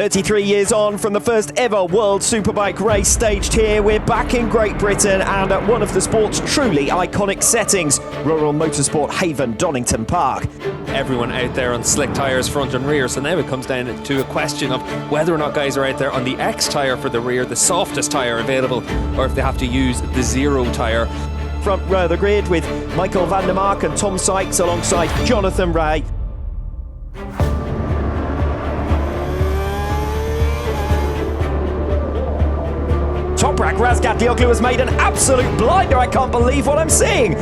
33 years on from the first ever World Superbike race staged here, we're back in Great Britain and at one of the sport's truly iconic settings, rural motorsport haven Donington Park. Everyone out there on slick tyres front and rear, so now it comes down to a question of whether or not guys are out there on the X tyre for the rear, the softest tyre available, or if they have to use the zero tyre. Front row of the grid with Michael van der Mark and Tom Sykes alongside Jonathan Rea. Toprak Razgatlioglu has made an absolute blinder. I can't believe what I'm seeing.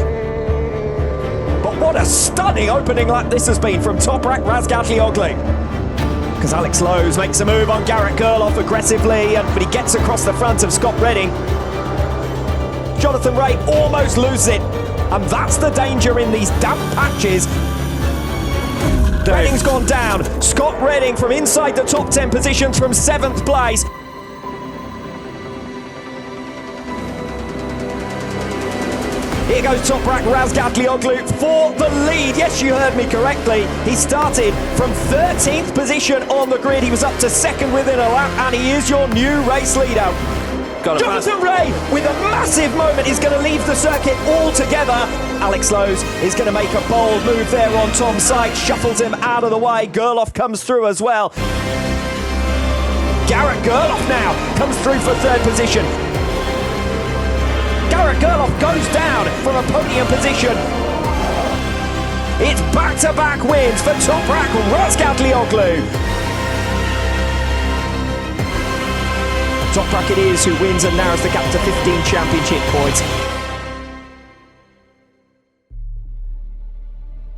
But what a stunning opening lap this has been from Toprak Razgatlioglu. Because Alex Lowe's makes a move on Garrett Gerloff aggressively, but he gets across the front of Scott Redding. Jonathan Rea almost loses it, and that's the danger in these damp patches. Redding's gone down. Scott Redding from inside the top 10 positions from 7th place. Here goes Toprak Razgatlioglu for the lead. Yes, you heard me correctly. He started from 13th position on the grid. He was up to 2nd within a lap, and he is your new race leader. Jonathan Rea with a massive moment is going to leave the circuit altogether. Alex Lowe's is going to make a bold move there on Tom Sykes, shuffles him out of the way. Gerloff comes through as well. Garrett Gerloff now comes through for 3rd position. Garrett Gerloff goes down from a podium position. It's back-to-back wins for Toprak Razgatlioglu. Toprak it is who wins and narrows the gap to 15 championship points.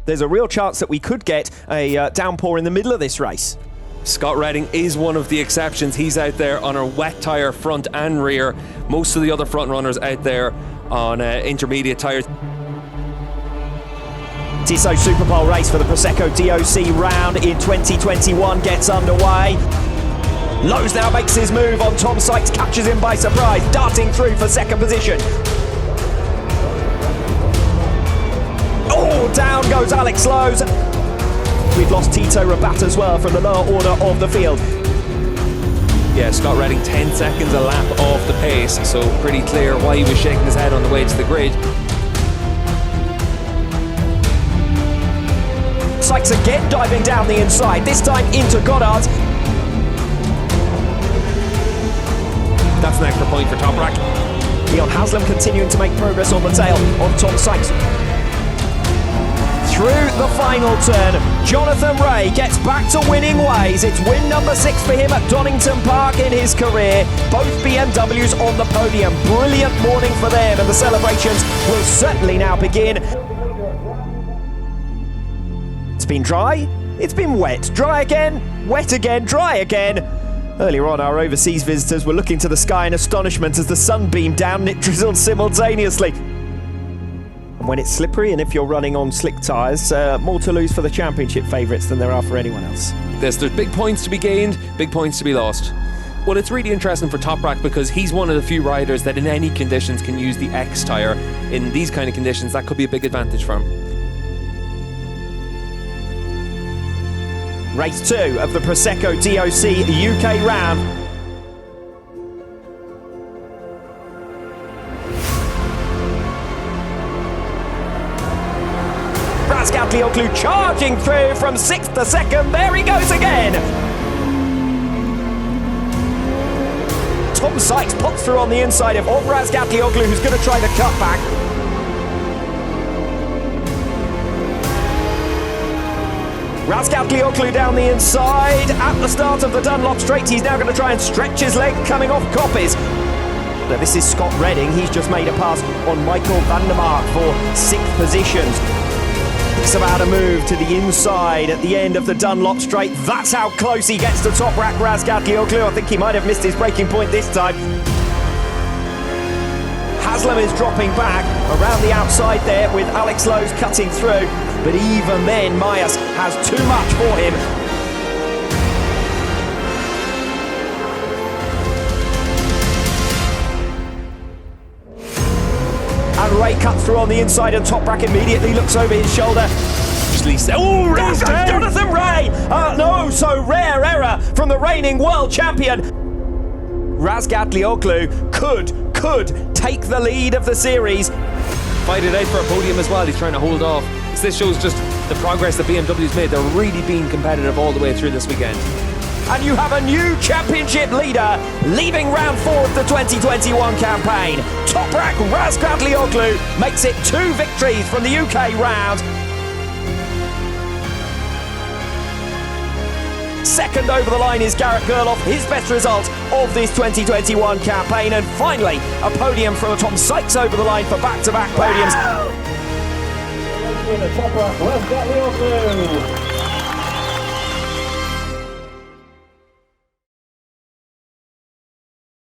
There's a real chance that we could get a downpour in the middle of this race. Scott Redding is one of the exceptions. He's out there on a wet tyre front and rear. Most of the other front runners out there on intermediate tyres. Tissot Super Bowl race for the Prosecco DOC round in 2021 gets underway. Lowe's now makes his move on Tom Sykes, catches him by surprise, darting through for 2nd position. Oh, down goes Alex Lowe's. We've lost Tito Rabat as well from the lower order of the field. Yeah, Scott Redding 10 seconds a lap off the pace, so pretty clear why he was shaking his head on the way to the grid. Sykes again diving down the inside, this time into Goddard. That's an extra point for Toprak. Leon Haslam continuing to make progress on the tail of Tom Sykes. Through the final turn, Jonathan Rea gets back to winning ways. It's win number 6 for him at Donington Park in his career. Both BMWs on the podium. Brilliant morning for them, and the celebrations will certainly now begin. It's been dry, it's been wet. Dry again, wet again, dry again. Earlier on, our overseas visitors were looking to the sky in astonishment as the sun beamed down and it drizzled simultaneously. And when it's slippery and if you're running on slick tyres, more to lose for the championship favourites than there are for anyone else. There's big points to be gained, big points to be lost. Well, it's really interesting for Toprak because he's one of the few riders that in any conditions can use the X tyre. In these kind of conditions, that could be a big advantage for him. Race 2 of the Prosecco DOC UK round. Razgatlioglu charging through from 6th to 2nd. There he goes again. Tom Sykes pops through on the inside of Razgatlioglu, who's going to try the cutback. Razgatlioglu down the inside at the start of the Dunlop Straight. He's now going to try and stretch his leg coming off Coppes. Now this is Scott Redding. He's just made a pass on Michael van der Mark for 6th positions. It's about to move to the inside at the end of the Dunlop Straight. That's how close he gets to Toprak Razgatlioglu. I think he might have missed his breaking point this time. Haslam is dropping back around the outside there with Alex Lowe's cutting through. But even then, Myers has too much for him. And Rea cuts through on the inside and Toprak immediately looks over his shoulder. actually say, oh, race down. Jonathan Ray! No, so rare error from the reigning world champion. Razgatlioglu could take the lead of the series. Fight it out for a podium as well. He's trying to hold off. So this shows just the progress that BMW's made. They're really being competitive all the way through this weekend. And you have a new championship leader leaving round 4 of the 2021 campaign. Toprak Razgatlioglu makes it 2 victories from the UK round. Second over the line is Garrett Gerloff, his best result of this 2021 campaign. And finally, a podium from Tom Sykes over the line for back-to-back podiums. Toprak Razgatlioglu.